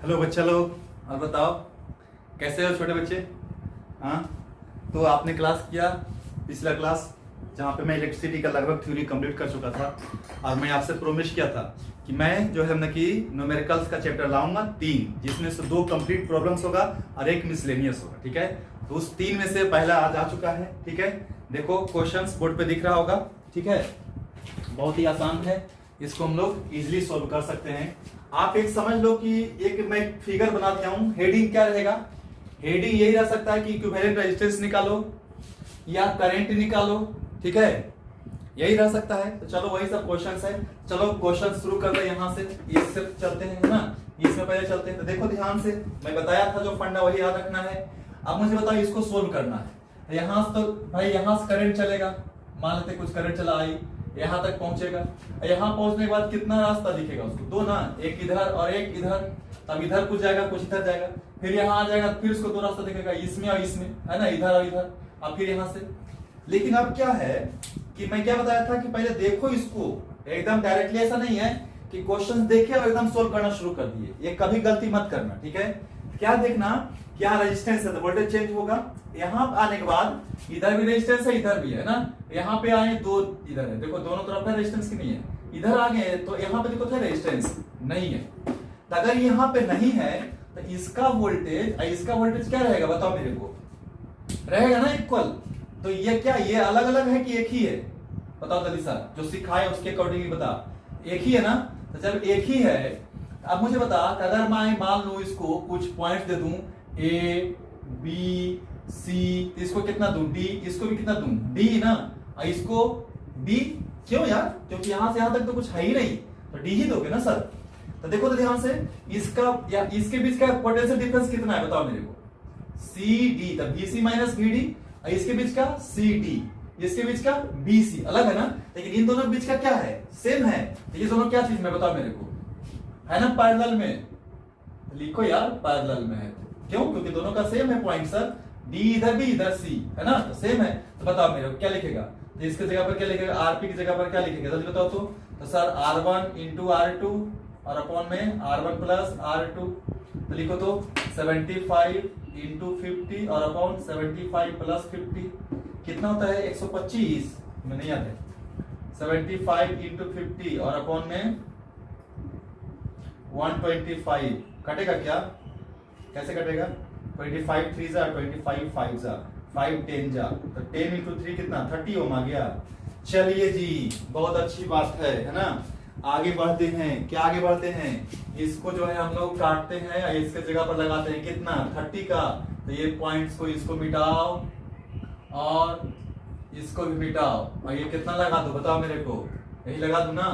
Hello बच्चा लोग, और बताओ कैसे हो छोटे बच्चे। हाँ, तो आपने क्लास किया पिछला क्लास जहाँ पे मैं इलेक्ट्रिसिटी का लगभग थ्योरी कंप्लीट कर चुका था, और मैं आपसे प्रोमिस किया था कि मैं जो है ना कि न्यूमेरिकल्स का चैप्टर लाऊंगा 3, जिसमें से 2 कंप्लीट प्रॉब्लम्स होगा और 1 मिसलेनियस होगा। ठीक है, तो उस 3 में से पहला आज आ चुका है। ठीक है, देखो क्वेश्चंस बोर्ड पे दिख रहा होगा। ठीक है, बहुत ही आसान है, इसको हम लोग इजिली सोल्व कर सकते हैं। आप एक समझ लो कि एक मैं फिगर बना दिया हूं। हेडिंग क्या रहेगा? हेडिंग यही रह सकता है कि इक्विवेलेंट रेजिस्टेंस निकालो या करंट निकालो। ठीक है, यही रह सकता है। तो चलो वही सब क्वेश्चंस है। चलो क्वेश्चन शुरू कर दे यहाँ से, इससे चलते हैं ना, इसमें पहले चलते हैं। तो देखो ध्यान से, मैं बताया था जो फंडा वही याद रखना है। अब मुझे बताओ इसको सोल्व करना है। यहाँ से तो भाई यहाँ से करंट चलेगा, मान लेते कुछ करंट चला आई, यहाँ तक पहुंचेगा। यहाँ पहुंचने के बाद कितना रास्ता दिखेगा उसको? 2 ना, एक इधर और एक इधर। तब इधर कुछ जाएगा, कुछ इधर जाएगा, फिर यहाँ आ जाएगा, फिर उसको 2 रास्ता दिखेगा, इसमें और इसमें, है ना, इधर और इधर, और फिर यहाँ से। लेकिन अब क्या है कि मैं क्या बताया था कि पहले देखो इसको, एकदम डायरेक्टली ऐसा नहीं है कि क्वेश्चन देखे और एकदम सोल्व करना शुरू कर दिए। ये कभी गलती मत करना। ठीक है, क्या देखना, क्या रेजिस्टेंस है तो वोल्टेज चेंज होगा। यहाँ आने के बाद इधर भी रेजिस्टेंस है, इधर भी है ना। यहाँ पे आए 2 इधर है, देखो दोनों तरफ है रेजिस्टेंस की नहीं है। इधर आ गए तो यहाँ पे देखो था रेजिस्टेंस नहीं है। तो अगर यहाँ पे नहीं है तो इसका वोल्टेज क्या रहेगा बताओ मेरे को? रहेगा ना इक्वल। तो ये क्या, ये अलग अलग है कि एक ही है? बताओ जल्दी सा, जो सिखाए उसके अकॉर्डिंग बता। एक ही है ना? तो जब एक ही है, अब मुझे बता, अगर मैं मान लू इसको कुछ पॉइंट दे दूं ए बी सी, तो इसको कितना दूं? डी, इसको भी कितना दूं? डी ना, और इसको डी। क्यों यार? क्योंकि यहां से यहां तक तो कुछ है ही नहीं, तो डी ही दोगे ना सर। तो देखो तो ध्यान से, इसका या इसके बीच का पोटेंशियल डिफरेंस कितना है बताओ मेरे को? सी डी, तब B C minus B D. इसके बीच का सी डी, इसके बीच का बी सी, अलग है ना, लेकिन इन दोनों के बीच का क्या है? सेम है। तो ये दोनों क्या चीज में बताओ मेरे को? है ना पैरेलल में। लिखो यार पैरेलल में है। क्यों? क्योंकि दोनों का सेम है पॉइंट सर। डी इधर भी इधर सी, है ना, तो सेम है। तो बताओ मेरे को क्या लिखेगा? तो इसके जगह पर क्या लिखेगा? आरपी की जगह पर क्या लिखेगा जल्दी बताओ तो सर R1 इंटू R2 और अपॉन में R1 प्लस R2। तो लिखो तो 75 इंटू 50 और अपॉन 75 प्लस 50 कितना होता है? 125 में नहीं याद है। 75 इंटू 50 और अपॉन में 125 कटेगा क्या? कैसे कटेगा? 25 3 जा, 25 5 जा, 5 10 जा, तो 10 इंटू 3 कितना? 30 ओम आ गया। चलिए जी, बहुत अच्छी बात है ना। आगे बढ़ते हैं। क्या आगे बढ़ते हैं? इसको जो है हम लोग काटते हैं और इसके जगह पर लगाते हैं कितना? 30 का। तो ये पॉइंट्स को इसको मिटाओ और इसको भी मिटाओ, और ये कितना लगा दो बताओ मेरे को? यही लगा दू ना?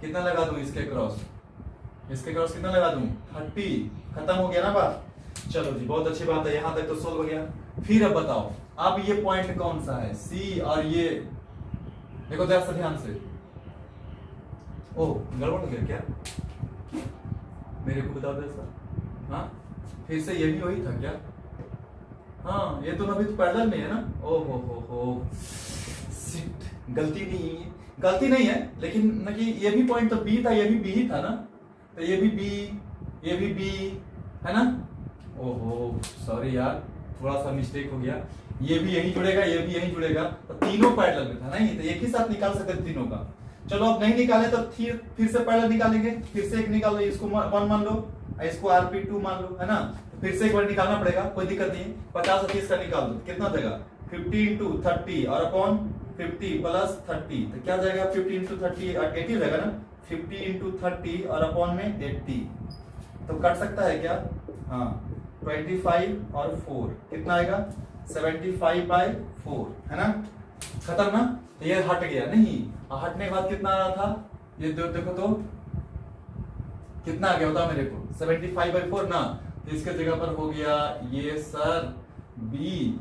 कितना लगा दू इसके क्रॉस? इसके क्रॉस कितना लगा दूं? 30। खत्म हो गया ना बात। चलो जी, बहुत अच्छी बात है, यहां तक तो सोल्व हो गया। फिर अब बताओ, अब ये पॉइंट कौन सा है? सी, और ये देखो ध्यान से। ओ गड़बड़ हो गया क्या? मेरे को बता दे सर। हाँ, फिर से ये भी वही था क्या? हाँ, ये तो अभी तो पैरेलल में है ना। ओ हो शिट, गलती नहीं है, लेकिन न कि ये भी पॉइंट तो बी था, ये भी बी ही था ना, तो ये भी बी है ना। ओहो सॉरी यार, थोड़ा सा मिस्टेक हो गया। ये भी यही जुड़ेगा, ये भी यही जुड़ेगा, तो तीनों पैरेलल में था नहीं, तो एक ही साथ निकाल सकते तीनों का। चलो अब नहीं निकाले तो फिर से पैरेलल निकालेंगे। फिर से एक निकाल लो, इसको 1 मान लो, इसको RP2 मान लो, है ना। तो फिर से एक बार निकालना पड़ेगा, कोई दिक्कत नहीं। 50 और 30 का निकाल दो, कितना देगा? 50 इंटू 30 और अपॉन 50 प्लस 30, तो क्या जाएगा? 50 इंटू 30 80 हो जाएगा ना। 50 इंटू 30 और अपॉन में 80, तो कट सकता है क्या? हाँ, 25 और 4 कितना आएगा? 75/4, है ना। खत्म ना। तो ये हट गया नहीं, और हटने के बाद कितना आ रहा था? ये देखो तो कितना आ गया बताओ मेरे को? 75/4 ना। तो इसके जगह पर हो गया ये सर B,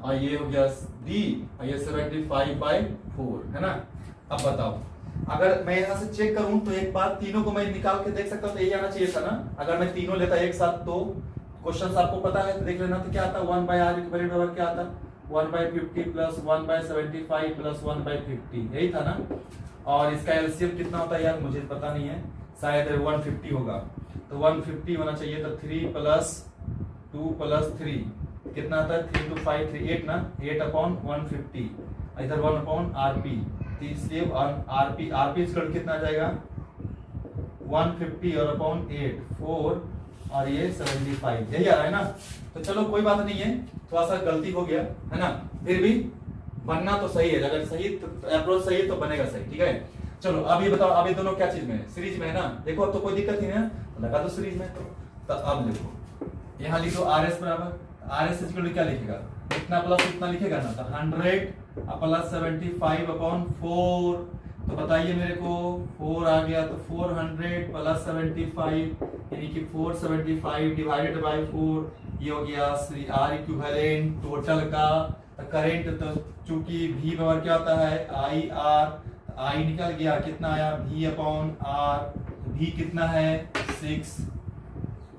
और ये हो गया D, और ये 75/4, है ना। अब बताओ, अगर मैं यहां से चेक करूं तो एक बार तीनों को मैं निकाल के देख सकता हूं, तो यही आना चाहिए था ना। अगर मैं तीनों लेता एक साथ तो क्वेश्चन आपको पता है, तो देख लेना। तो क्या आता? 1/R इक्विवेलेंट बराबर क्या आता? 1/50 प्लस 1/75 प्लस 1/50, यही था ना। और इसका एलसीएम कितना होता है यार? मुझे पता नहीं है। शायद 150 होगा, तो 150 होना चाहिए। तो 3 + 2 + 3 कितना आता है? 3 × 5 3 8 ना, 8/150, इधर 1/RP, तो इसलिए RP कितना आ जाएगा? 150 और अपॉन 8 4 और ये 75, यही आ रहा है ना। तो चलो कोई बात नहीं है, थोड़ा सा गलती हो गया है ना, फिर भी बनना तो सही है, अगर सही अप्रोच सही है तो बनेगा सही, ठीक है। चलो अब ये बताओ, अब ये दोनों क्या चीज में है? सीरीज में है ना। देखो अब तो कोई दिक्कत नहीं है, लगा दो सीरीज में। तो अब देखो यहाँ लिखो RS बराबर, RS इक्वल टू क्या लिखेगा? इतना प्लस इतना लिखेगा ना, तो 100 + 75/4, तो बताइए मेरे को 4 आ गया, तो 400 + 75 यानी कि 475 डिवाइडेड बाय 4, ये हो गया R इक्विवेलेंट टोटल का करंट। तो चूंकि V बराबर क्या होता है? IR, I निकल गया, कितना आया? V/R, V कितना है? 6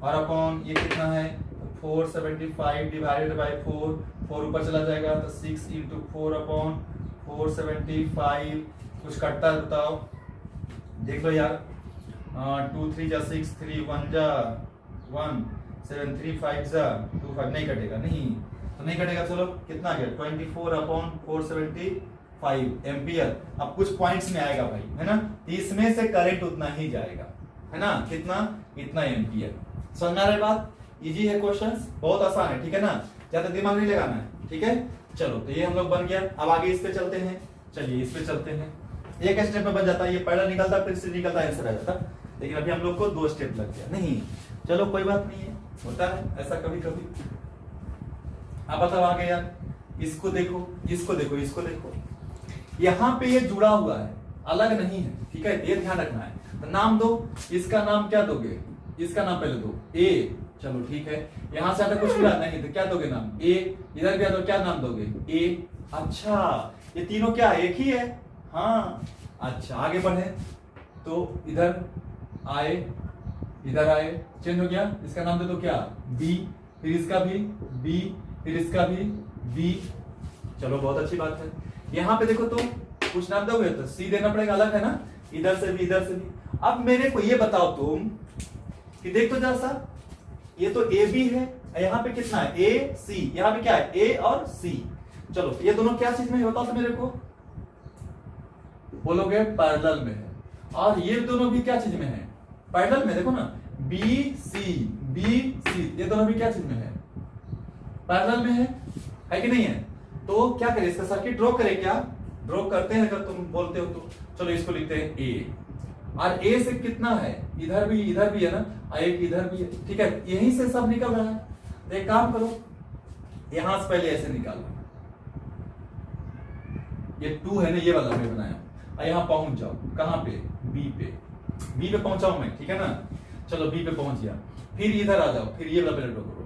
और अपॉन ये कितना है? 475 डिवाइडेड बाय 4 ऊपर चला जाएगा, तो 6 × 4/475, कुछ कटता है बताओ, देख लो यार। 2 3 जा 6, 3 1 जा 1, 7 3 5 जा 2 5, नहीं कटेगा, नहीं तो नहीं कटेगा। चलो कितना आ गया? 24/475 एम्पियर। अब कुछ पॉइंट्स में आएगा भाई, है ना, इसमें से करंट उतना ही जाएगा, है ना, कितना? इतना एम्पियर। समझ में आ रहा है बात? इजी है क्वेश्चंस, बहुत आसान है, ठीक है ना, ज्यादा दिमाग नहीं लगाना है, ठीक है। चलो तो ये हम लोग बन गया, अब आगे इस पे चलते हैं। चलिए इस पे चलते हैं, एक स्टेप में बन जाता है, ये पहला निकलता फिर से निकलता है, आंसर आ जाता, लेकिन अभी हम लोग को 2 स्टेप लग गया। नहीं चलो कोई बात नहीं है, होता है ऐसा कभी कभी। अब बताओ आगे यार, इसको देखो, इसको देखो, इसको देखो, यहाँ पे ये जुड़ा हुआ है, अलग नहीं है, ठीक है, ये ध्यान रखना है। तो नाम दो, इसका नाम क्या दोगे? इसका नाम पहले दो A, चलो ठीक है। यहां से अगर कुछ मिला नहीं तो क्या दोगे नाम? A। इधर भी आ तो क्या नाम दोगे? A। अच्छा ये तीनों क्या एक ही है? हाँ अच्छा आगे बढ़े तो इधर आए, इधर आए, चेंज हो गया, इसका नाम दे दो क्या? B, फिर इसका भी B, फिर इसका भी B। चलो बहुत अच्छी बात है। यहाँ पे देखो तो कुछ नाम दोगे तो C देना पड़ेगा, अलग है ना, इधर से भी इधर से भी। अब मेरे को ये बताओ तुम कि देख तो जरा सा, ये तो ए बी है, यहाँ पे कितना है? ए सी, यहाँ पे क्या है? ए और सी। चलो ये दोनों क्या चीज में है बताओ तो मेरे को, बोलोगे पैरेलल में है। और ये दोनों भी क्या चीज में है? पैरेलल में। देखो ना बी सी, ये दोनों भी क्या चीज में है? पैरेलल में है कि नहीं है? तो क्या करें, इसका सर्किट ड्रॉ करें क्या? ड्रॉ करते हैं अगर तुम बोलते हो तो। चलो इसको लिखते हैं ए, और ए से कितना है? इधर भी है ना, और एक इधर भी है, ठीक है, यहीं से सब निकल रहा है। तो एक काम करो, यहां से पहले ऐसे निकालो, ये 2 है ना, ये वाला मैं बनाया, और यहां पहुंच जाओ, कहां पे? बी पे पहुंचाऊं मैं, ठीक है ना। चलो बी पे पहुंच गया, फिर इधर आ जाओ, फिर ये वाला ड्रॉ करो,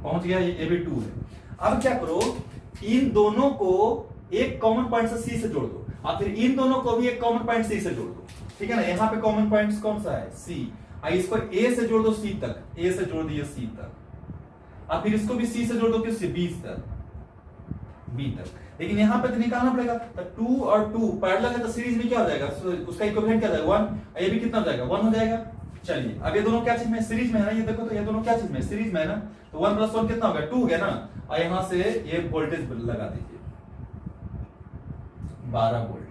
पहुंच गया, ये भी 2 है। अब क्या करो, इन दोनों को एक कॉमन पॉइंट से सी से जोड़ दो, और फिर इन दोनों को भी एक कॉमन पॉइंट सी से जोड़ दो, ठीक है ना। यहाँ पे कॉमन पॉइंट कौन सा है? सी। और इसको ए से जोड़ दो सी तक, ए से जोड़ दिए सी तक, और फिर इसको भी सी से जोड़ दो किससे? बी तक। लेकिन यहाँ पे तो निकालना पड़ेगा, तो 2 और 2 पैरेलल है, तो सीरीज में क्या हो जाएगा? उसका इक्विवेलेंट क्या हो जाएगा? 1। ये भी कितना हो जाएगा? 1 हो जाएगा। चलिए अब ये दोनों क्या चीज में? सीरीज में है ना, ये देखो तो ये दोनों क्या चीज में? सीरीज में है ना, तो 1 + 1 कितना हो गया? 2 हो गया ना। और यहां से ये वोल्टेज लगा दीजिए 12 वोल्ट,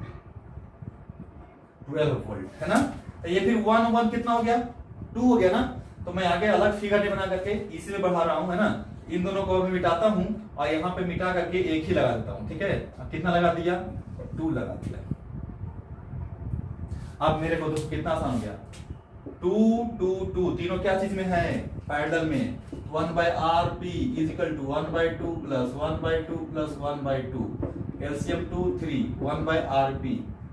12 वोल्ट है ना। तो ये फिर 1 कितना हो गया? 2 हो गया ना। तो मैं आगे अलग फिगर नहीं बना करके इसी में बढ़ा रहा हूं, है ना। इन दोनों को मैं मिटाता हूं और यहाँ पे मिटा करके एक ही लगा देता हूं, ठीक है। अब कितना लगा दिया? 2 लगा दिया। अब मेरे को दोस्तों कितना आसान हो गया? 2 2 2 तीनों क्या चीज में है? पैरेलल में। 1/RP = 1/2 + 1/2 + 1/2, एलसीएम 2 3, 1/RP,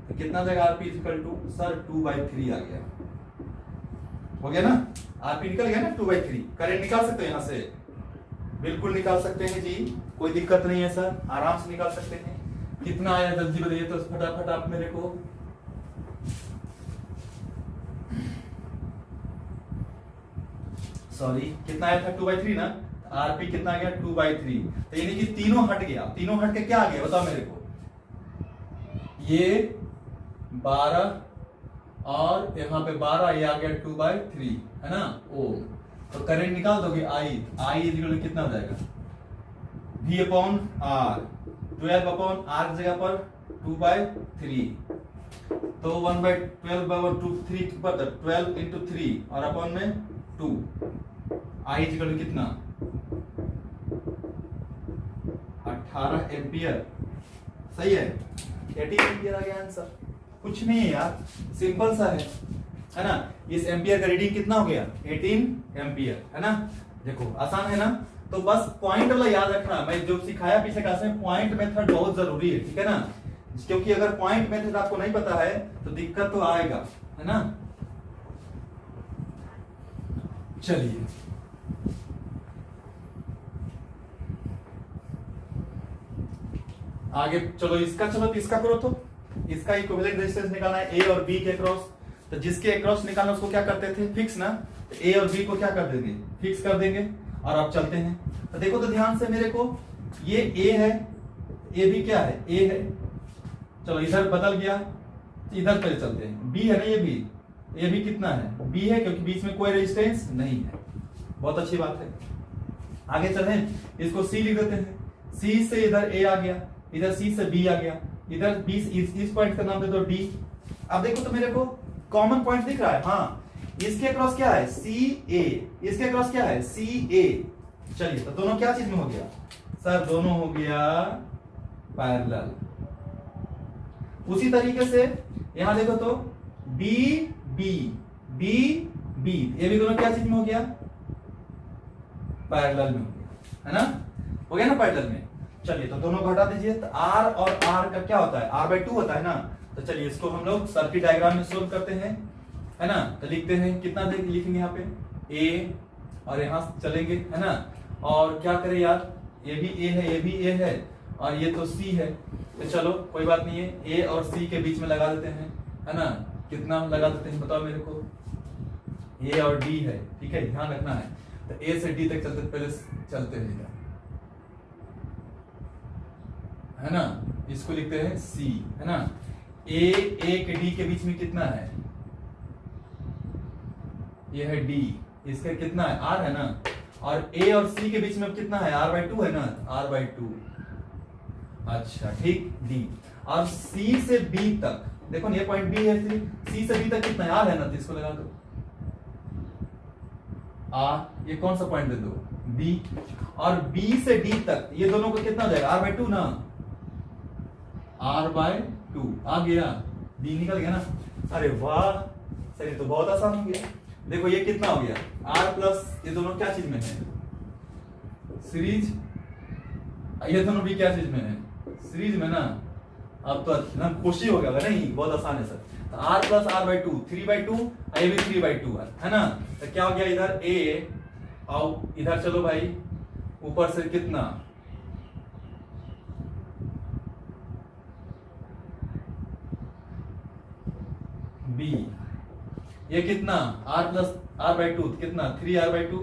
तो कितना जाएगा? RP = सर 2/3 आ गया, हो गया ना। RP निकल गया ना 2/3। करंट निकाल सकते हो यहां से, बिल्कुल निकाल सकते हैं जी, कोई दिक्कत नहीं है सर, आराम से निकाल सकते हैं। कितना आया जल्दी बताइए तो फटाफट आप मेरे को। सॉरी कितना आया था? 2/3 ना। RP कितना आ गया? 2/3। तो यानी कि तीनों हट गया, तीनों हट के क्या आ गया बताओ मेरे को? ये 12 और यहाँ पे 12, ये आ गया 2/3 है ना ओम। तो करंट निकाल दोगे I इक्वल कितना हो जाएगा V upon R, 12 upon R की जगह पर 2/3, तो 1/12/3 पर 12 into 3 और अपॉन में 2, I इक्वल कितना 18 एम्पियर। सही है, 18 एम्पियर आ गया आंसर। कुछ नहीं है यार, सिंपल सा है ना। इस एम्पियर का रीडिंग कितना हो गया 18 एम्पियर है ना। देखो आसान है ना। तो बस पॉइंट वाला याद रखना, मैं जो सिखाया पिछले क्लास में, पॉइंट मेथड बहुत जरूरी है, ठीक है ना। क्योंकि अगर पॉइंट मेथड आपको नहीं पता है तो दिक्कत तो आएगा, है ना। चलिए आगे चलो, इसका करो। तो इसका इक्विवेलेंट रेजिस्टेंस निकालना है ए और बी के अक्रॉस। तो जिसके अक्रॉस निकालना उसको क्या करते थे, फिक्स ना। तो ए और बी को क्या कर देंगे, फिक्स कर देंगे। और अब चलते हैं, तो देखो तो ध्यान से मेरे को, ये ए है, ए भी क्या है, ए है। चलो इधर बदल गया, इधर पे चलते हैं, बी है ना, ये भी कितना है, बी है, क्योंकि बीच में कोई रेजिस्टेंस नहीं है। बहुत अच्छी बात है। आगे चले, इसको सी लिख देते हैं। सी से इधर ए आ गया, इधर सी से बी आ गया, इधर बी, इस पॉइंट का नाम दे दो डी। अब देखो तो मेरे को कॉमन पॉइंट दिख रहा है, हाँ। इसके अक्रॉस क्या है, सी ए, इसके अक्रॉस क्या है, सी ए। चलिए, तो दोनों क्या चीज में हो गया सर, दोनों हो गया पैरेलल। उसी तरीके से यहां देखो तो बी बी, बी बी, ये भी दोनों क्या चीज में हो गया, पैरेलल में हो गया, है ना। हो गया ना पैरेलल में। चलिए, तो दोनों को हटा दीजिए। तो R और R का क्या होता है, R/2 होता है ना। तो चलिए इसको हम लोग सर्किट डायग्राम में सोल्व करते हैं, है ना। तो लिखते हैं, कितना लिखेंगे यहाँ पे A, और यहाँ चलेंगे, है ना। और क्या करें यार, ये भी A है, ये भी A है, और ये तो C है। तो चलो कोई बात नहीं है, A और C के बीच में लगा देते हैं, है ना। कितना लगा देते हैं बताओ मेरे को, A और D है, ठीक है, ध्यान रखना है। तो A से D तक चलते, पहले चलते हैं, है ना। इसको लिखते हैं C, है ना। A के D के बीच में कितना है, ये है D, इसका कितना है, R है ना। और A और C के बीच में कितना है, R/2 है ना, R/2। अच्छा ठीक, D। और C से B तक देखो ना, ये पॉइंट B है, C से B तक कितना है, R है ना। तो इसको लगा दो R, ये कौन सा पॉइंट दे दो, B। और B से D तक ये दोनों को कितना हो जाएगा, R/2 ना, R/2 आ गया, D निकल गया ना। अरे वाह सर, ये तो बहुत आसान हो गया। देखो ये कितना हो गया, R प्लस, ये दोनों क्या चीज में है, सीरीज। ये दोनों भी क्या चीज में है, सीरीज में ना। अब तो ना खुशी हो गया नहीं, बहुत आसान है सर। तो R प्लस R/2, 3/2, ये भी 3/2 है ना। तो क्या हो गया, इधर A और इधर चलो भाई, ऊपर से कितना B, ये कितना R प्लस R/2, कितना 3R/2,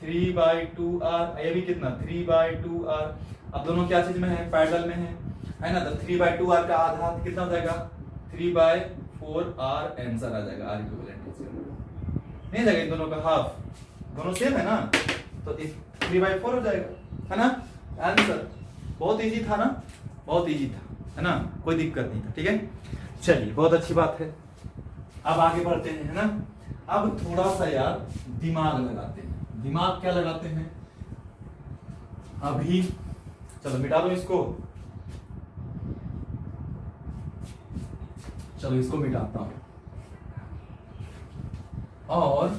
3/2R, ये भी कितना 3/2R। अब दोनों क्या चीज में है, पैरेलल में है ना। तो 3/2R का आधा कितना हो जाएगा, 3/4R आंसर आ जाएगा, R इक्विवेलेंट नहीं जाएगा, इन दोनों का हाफ, दोनों सेम है ना। तो 3/4 हो जाएगा, है ना आंसर। बहुत इजी था ना, बहुत इजी था, है ना, कोई दिक्कत नहीं था, ठीक है। चलिए बहुत अच्छी बात है। अब आगे बढ़ते हैं, है ना। अब थोड़ा सा यार दिमाग लगाते हैं। दिमाग क्या लगाते हैं अभी, चलो मिटा दो इसको, चलो इसको मिटाता हूं। और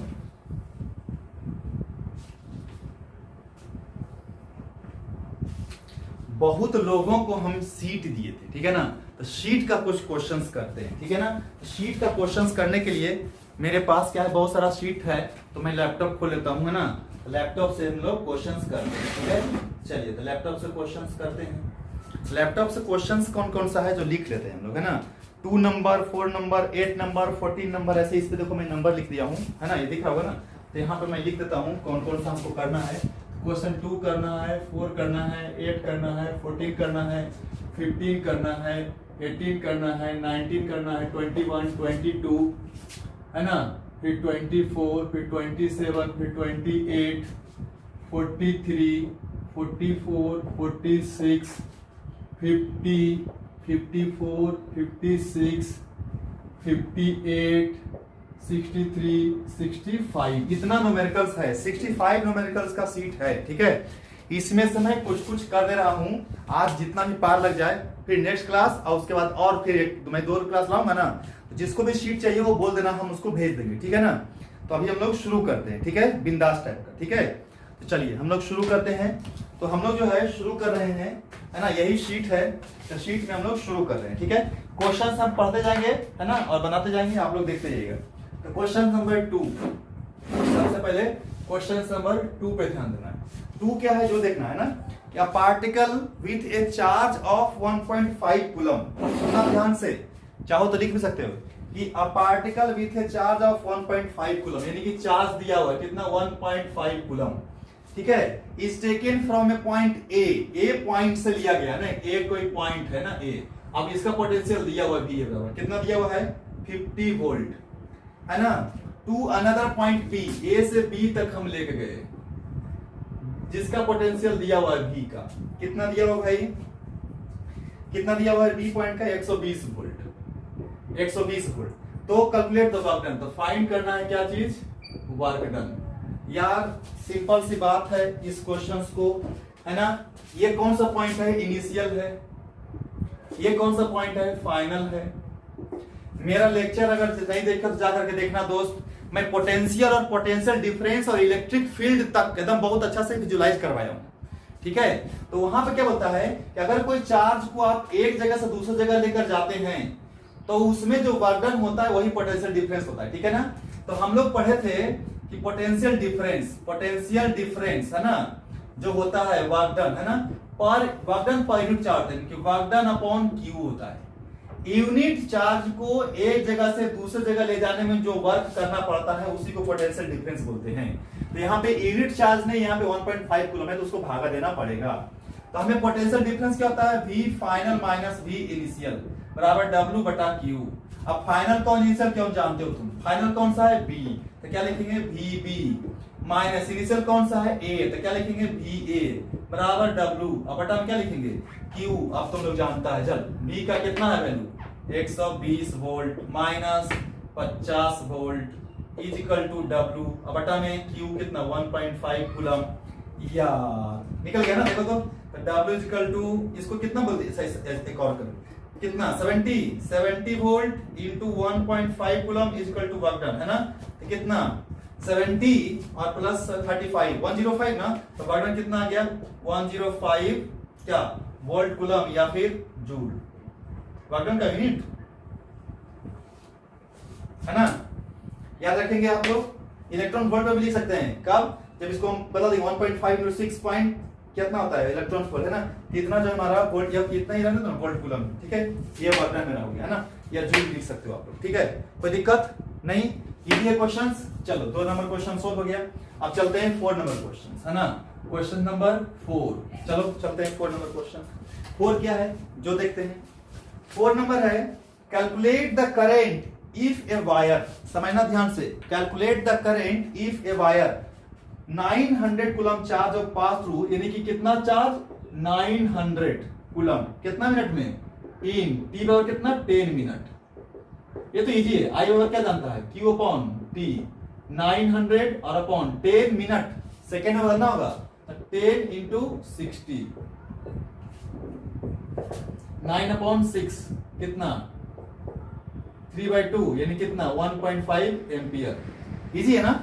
बहुत लोगों को हम सीट दिए थे, ठीक है ना। तो शीट का कुछ क्वेश्चंस करते हैं, ठीक है ना। शीट का क्वेश्चंस करने के लिए मेरे पास क्या है, बहुत सारा शीट है। तो मैं लैपटॉप खोल लेता हूं, है ना। लैपटॉप से हम लोग क्वेश्चंस करते हैं, ठीक है। चलिए तो लैपटॉप से क्वेश्चंस करते हैं। लैपटॉप से क्वेश्चंस कौन कौन सा है जो लिख लेते हैं हम लोग, है ना। 2 नंबर, 4 नंबर, 8 नंबर, 14 नंबर, ऐसे इस पे देखो मैं नंबर लिख दिया हूँ, है ना। ये दिख रहा होगा ना। तो यहाँ पे मैं लिख देता हूँ कौन कौन सा हमको करना है। क्वेश्चन 2 करना है, 4 करना है, 8 करना है, 14 करना है, 15 करना है, 18 करना है, 19 करना है, 21, 22 है ना, फिर 24, फिर 27, फिर 28, 43, 44, 46, 50, 54, 56, 58, 63, 65, इतना न्यूमेरिकल्स है, 65 न्यूमेरिकल्स का सीट है। ठीक है, इसमें से मैं कुछ कुछ कर दे रहा हूं, आज जितना भी पार लग जाए, फिर नेक्स्ट क्लास और उसके बाद और फिर मैं 2 क्लास लाऊंगा ना, तो जिसको भी शीट चाहिए वो बोल देना, हम उसको भेज देंगे। ठीक है ना, तो अभी हम लोग शुरू करते हैं। ठीक है, बिंदास टाइप का। ठीक है, तो चलिए हम लोग शुरू करते हैं। तो हम लोग जो है शुरू कर रहे हैं, है ना, यही शीट है, तो शीट में हम लोग शुरू कर रहे हैं। ठीक है, क्वेश्चन हम पढ़ते जाएंगे, है ना, और बनाते जाएंगे, आप लोग देखते जाइएगा। तो क्वेश्चन नंबर 2, सबसे पहले क्वेश्चन नंबर 2 पे ध्यान देना है। 2 क्या है जो देखना है ना, क्या particle with A charge of 1.5 coulomb, सुनना ध्यान से, चाहो तो लिख भी सकते हो कि a particle with A charge of 1.5 coulomb, यानी कि चार्ज दिया हुआ है कितना, 1.5 कूलम। ठीक है, is taken from A point A point से लिया गया ना, ए कोई पॉइंट है ना ए। अब इसका पोटेंशियल दिया हुआ भी है, बराबर कितना दिया हुआ है, 50 वोल्ट, है ना, टू अनदर पॉइंट बी, ए से बी तक हम लेके गए, जिसका पोटेंशियल दिया हुआ है बी का, कितना दिया हुआ भाई, कितना दिया हुआ है बी पॉइंट का, 120 वोल्ट, 120 वोल्ट। तो कैलकुलेट द वर्क डन, तो फाइंड करना है क्या चीज, वर्क डन। यार सिंपल सी बात है इस क्वेश्चंस को, है ना, ये कौन सा पॉइंट है, इनिशियल है, ये कौन सा पॉइंट है, फाइनल है। मेरा लेक्चर अगर नहीं देखा तो जाकर के देखना दोस्त, मैं पोटेंशियल और पोटेंशियल डिफरेंस और इलेक्ट्रिक फील्ड तक एकदम बहुत अच्छा से विजुलाइज करवाया हूं। ठीक है, तो वहां पे क्या बोलता है कि अगर कोई चार्ज को आप एक जगह से दूसरी जगह लेकर जाते हैं तो उसमें जो वर्क डन होता है वही पोटेंशियल डिफरेंस होता है। ठीक है ना, तो हम लोग पढ़े थे कि पोटेंशियल डिफरेंस है ना, जो होता है वर्क डन, है ना, पर work done per unit charge, work done upon Q होता है। यूनिट चार्ज को एक जगह से दूसरी जगह ले जाने में जो वर्क करना पड़ता है उसी को पोटेंशियल डिफरेंस बोलते हैं। तो यहाँ पे यूनिट चार्ज ने यहाँ पे 1.5 कूलम है तो उसको भागा देना पड़ेगा। तो हमें पोटेंशियल डिफरेंस क्या होता है, V final minus V initial बराबर W बटा Q। अब फाइनल कौन, इनिशियल क्यों जानते हो तुम, फाइनल कौन सा है B, तो क्या लिखेंगे VB, माइनस इनिशियल कौन सा है A, तो क्या लिखेंगे VA बराबर W, अब बटा में क्या लिखेंगे Q। अब तुम लोग जानता है, चल B का कितना है value 120 volt minus 50 volt is equal to W, अब बटा में Q कितना 1.5 कूलम। यार निकल गया ना, देखो तो W इज इक्वल टू, इसको कितना बोलते हैं, एक और करो, कितना 70 volt into 1.5 coulomb is equal to work done, है ना, तो कितना 70 और प्लस 35 105 ना, तो वर्क डन कितना आ गया 105 क्या वोल्ट कूलम या फिर जूल, वर्क डन का यूनिट, है ना। याद रखेंगे आप लोग, इलेक्ट्रॉन वोल्ट में भी लिख सकते हैं, कब, जब इसको हम बता देंगे 1.5 into 6 पॉइंट कितना होता है इलेक्ट्रॉन वोल्ट, है ना, इतना जो हमारा वोल्ट, जब इतना ही रहना ना वोल्ट कूलम। ठीक है, ये वर्क डन मेरा हो गया, है ना, या जूल लिख सकते हो आप लोग। ठीक है, कोई दिक्कत नहीं, इजी है क्वेश्चंस। चलो 2 नंबर क्वेश्चन सोल्व हो गया, अब चलते हैं 4 नंबर क्वेश्चन, है ना, क्वेश्चन नंबर 4। चलो चलते हैं 4 नंबर क्वेश्चन। 4 क्या है जो देखते हैं, 4 नंबर है calculate the current if a wire, समझना ध्यान से, calculate the current if a wire 900 coulomb charge of pass through, यानी कि कितना चार्ज 900 कूलम, कितना मिनट में, इन टी बराबर कितना 10 मिनट। ये तो इजी है, आई बराबर क्या जानता है Q अपॉन T, 900 और अपॉन 10 मिनट, सेकेंड में बदलना होगा, 10 इंटू 60, 9 अपॉन 6 कितना 3/2, यानी कितना 1.5 एम्पियर। इजी है ना,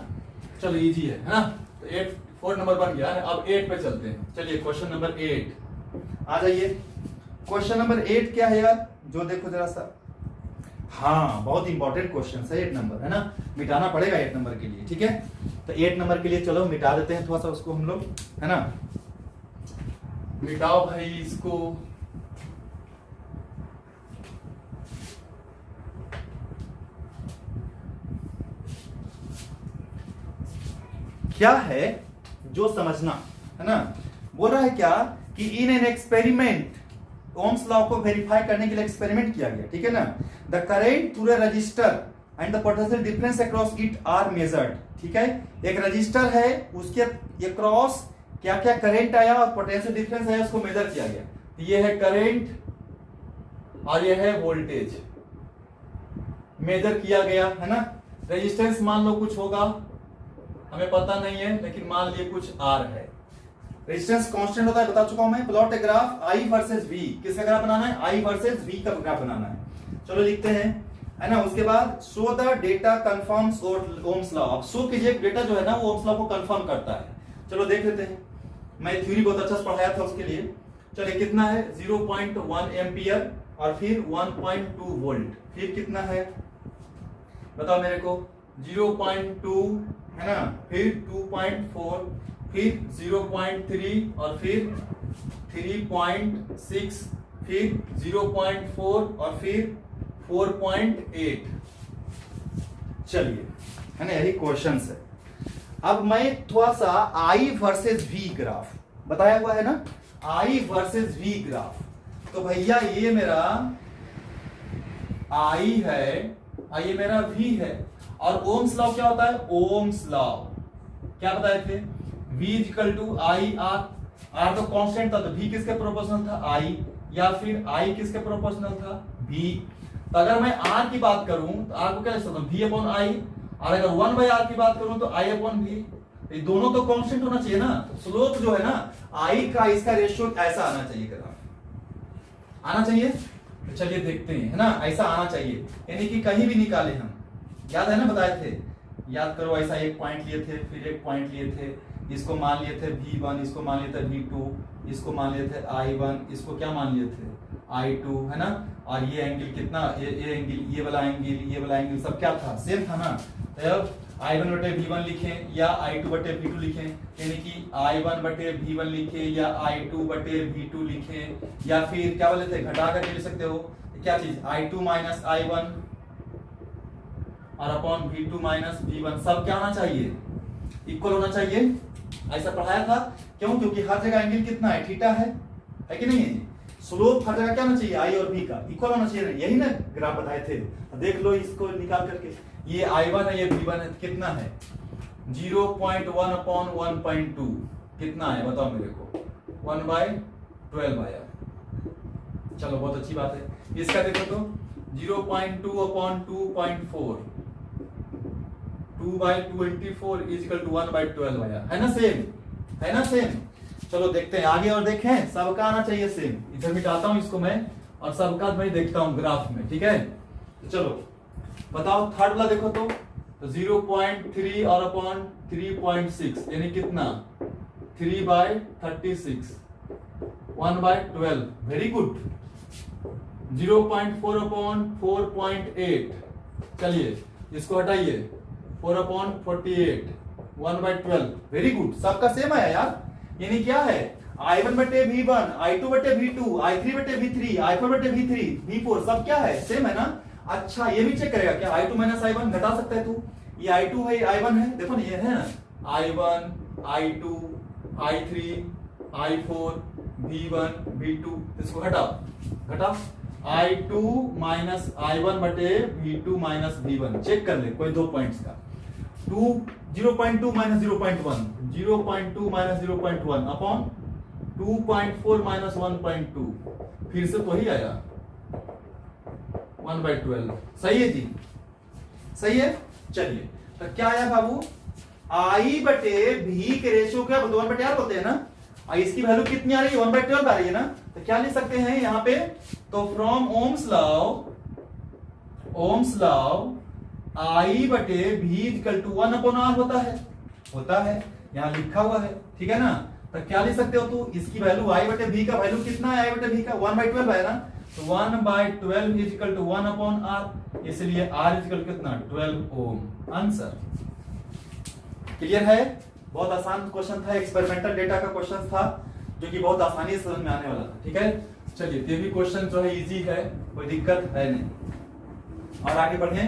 चलो इजी है ना, तो 4 नंबर बन गया। अब 8 पे चलते हैं, चलिए क्वेश्चन नंबर 8 आ जाइए। क्वेश्चन नंबर 8 क्या है यार, जो देखो जरा सा, हाँ बहुत इंपॉर्टेंट क्वेश्चन है 8 नंबर, है ना, मिटाना पड़ेगा 8 नंबर के लिए। ठीक है, तो 8 नंबर के लिए चलो मिटा देते हैं थोड़ा सा उसको हम लोग, है ना, मिटाओ भाई इसको। क्या है जो समझना, है ना, बोल रहा है क्या कि in an experiment Ohm's law को वेरीफाई करने के लिए एक्सपेरिमेंट किया गया, ठीक है ना। The current through a resistor and the potential difference across it are measured, ठीक है। एक रजिस्टर है, उसके अक्रॉस क्या क्या करंट आया और पोटेंशियल डिफरेंस आया, उसको मेजर किया गया। ये है करंट और ये है वोल्टेज, मेजर किया गया है ना। रेजिस्टेंस मान लो कुछ होगा, हमें पता नहीं है, लेकिन मान लिए कुछ आर है। रेजिस्टेंस कांस्टेंट होता है, बता चुका हूं मैं। Plot a graph I versus V, किसका ग्राफ बनाना है, आई वर्सेस वी का ग्राफ बनाना है। चलो लिखते हैं, है ना। उसके बाद show the data confirms Ohm's law. अब शो कीजिए डेटा जो है ना वो ओम्स लॉ को कंफर्म करता है। चलो देख लेते हैं, मैं थ्योरी बहुत अच्छा से पढ़ाया था उसके लिए। चलिए कितना है 0.1 एम्पियर और फिर 1.2 वोल्ट, फिर कितना है बताओ मेरे को, 0.2 है ना, फिर 2.4, फिर 0.3 और फिर 3.6, फिर 0.4 और फिर 4.8। चलिए, है ना, यही क्वेश्चन है। अब मैं थोड़ा सा आई वर्सेस वी ग्राफ बताया हुआ है ना, आई वर्सेस वी ग्राफ। तो भैया ये मेरा आई है और ये मेरा वी है, और ओम्स लॉ क्या होता है, ओम्स लॉ क्या बताए थे, V equal to I R. R तो कांस्टेंट था, तो V किसके प्रोपोर्शनल था, आई, या फिर आई किसके प्रोपोर्शनल था, V। तो अगर मैं R की बात करूं तो R को क्या लिख सकता हूं, V अपॉन आई, और अगर 1/R की बात करूं तो I अपॉन V। ये दोनों तो कांस्टेंट होना चाहिए ना। तो स्लोप जो है ना I का इसका रेशियो ऐसा आना चाहिए, ग्राफ आना चाहिए। तो चलिए देखते हैं, है ना, ऐसा आना चाहिए, यानी कि कहीं भी निकाले हम, याद है ना बताए थे, याद करो। ऐसा एक पॉइंट लिए थे, फिर एक पॉइंट लिए थे, इसको मान लिए थे V1, इसको मान लिए थे V2, इसको मान लिए थे I1, इसको क्या मान लिए थे I2, है ना। और ये एंगल कितना, ये एंगल, ये वाला एंगल, ये वाला एंगल, सब क्या था, सेम था ना। तो अब I1 बटे V1 लिखें या I2 बटे V2 लिखें, यानी कि I1 बटे V1 लिखें या I2 बटे V2 लिखें, या फिर क्या बोले थे, घटा करके लिख सकते हो, क्या चीज, I2 माइनस I1 और अपॉन V2 माइनस V1, सब क्या होना चाहिए, इक्वल होना चाहिए। ऐसा पढ़ाया था, क्यों, क्योंकि हर जगह एंगल कितना है, थीटा है कि नहीं है। स्लोप हर जगह क्या होना चाहिए, आई और बी का इक्वल होना चाहिए, यही ना ग्राफ बताए थे। देख लो इसको निकाल करके, ये I1 है, ये V1 है, कितना है 0.1 अपॉन 1.2, कितना है बताओ मेरे को, 1/12 आया। चलो बहुत अच्छी बात है। इसका देखो तो 0.2 अपॉन 2.4, 2/24 इज इक्वल टू 1/12 आया, है ना सेम, है ना सेम। चलो देखते हैं आगे और देखें, सबका आना चाहिए सेम। इधर मिटाता हूं इसको मैं, और सबका मैं देखता हूं ग्राफ में, ठीक है। तो चलो बताओ थर्ड वाला देखो तो 0.3 और अपॉन 3.6 यानी कितना 3/36, 1/12, वेरी गुड। 0.4 अपॉन 4.8, चलिए इसको हटाइए, 4 अपॉन 48, 1/12, वेरी गुड, सबका सेम आया यार। यानी क्या है, I1 बटे V1, I2 बटे V2, I3 बटे V3, I4 बटे V3, V4, सब क्या है, सेम है ना। अच्छा ये भी चेक करेगा क्या, I2 माइनस I1 घटा सकता है तू, ये I2 है, I1 है, देखो ना ये है ना, I1, I2, I3, I4, V1, V2, इसको घटा, I2 माइनस I1 बटे V2 माइनस V1, चेक कर ले कोई दो पॉइंट्स का, 0.2 माइनस 0.1, 0.2 माइनस 0.1 अपॉन 2.4 माइनस 1.2, फिर से तो ही आया 1/12, सही है जी, सही है। चलिए तो क्या आया बाबू, I बटे V के रेशियो क्या 1/r होते हैं ना, और इसकी वैल्यू कितनी आ रही है 1/12 आ रही है ना। तो क्या लिख सकते हैं यहां पे, तो फ्रॉम ओम्स लॉ I बटे V इक्वल टू 1/r होता है, यहां लिखा हुआ है, ठीक है ना। तो क्या लिख सकते हो तू, इसकी वैल्यू I बटे V का वैल्यू कितना है, I बटे V का 1/12 है ना, तो 1/12 इज इक्वल टू 1/r, इसलिए R इज इक्वल कितना 12 ओम। आंसर क्लियर है। बहुत आसान क्वेश्चन था, एक्सपेरिमेंटल डेटा का क्वेश्चन था, जो कि बहुत आसानी से समझ में आने वाला था, ठीक है। चलिए ये भी क्वेश्चन जो है इजी है, कोई दिक्कत है नहीं। और आगे बढ़े,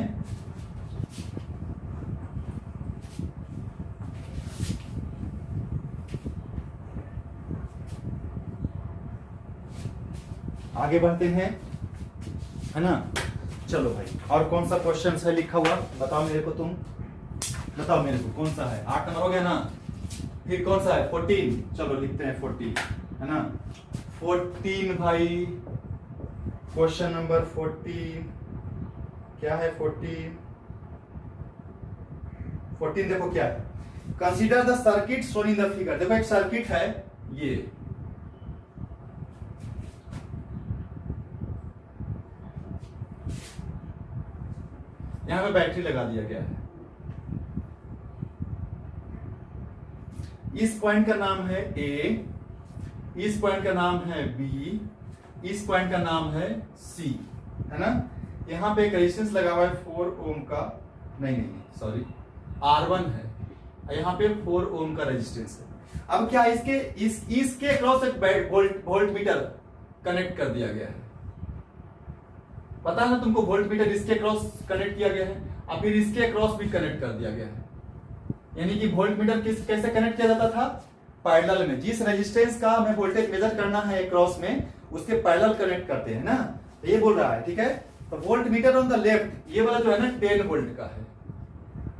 आगे बढ़ते हैं, है ना। चलो भाई, और कौन सा क्वेश्चन है लिखा हुआ, बताओ मेरे को, तुम बताओ मेरे को कौन सा है। 8 नंबर हो गया ना, फिर कौन सा है 14, चलो लिखते हैं 14, है ना। 14 भाई, क्वेश्चन नंबर 14 क्या है। 14 देखो क्या है, consider the circuit shown in the figure. देखो एक सर्किट है ये, यहां पे बैटरी लगा दिया गया है, इस पॉइंट का नाम है ए, इस पॉइंट का नाम है बी, इस पॉइंट का नाम है सी, है ना। यहां पे एक रेजिस्टेंस लगा हुआ है 4 ओम का, नहीं सॉरी R1 है, यहाँ पे 4 ओम का रेजिस्टेंस है। अब क्या इसके क्रॉस एक वोल्ट मीटर कनेक्ट कर दिया गया है, पता है ना तुमको, वोल्ट मीटर इसके क्रॉस कनेक्ट किया गया है, और फिर इसके क्रॉस भी कनेक्ट कर दिया गया है। यानी कि वोल्ट मीटर कैसे कनेक्ट किया जाता था, पैरेलल में, जिस रेजिस्टेंस का हमें वोल्टेज मेजर करना है क्रॉस में, उसके पैरेलल कनेक्ट करते हैं ना, तो ये बोल रहा है, ठीक है। तो volt meter on the left, ये वाला जो है ना 10 वोल्ट का है,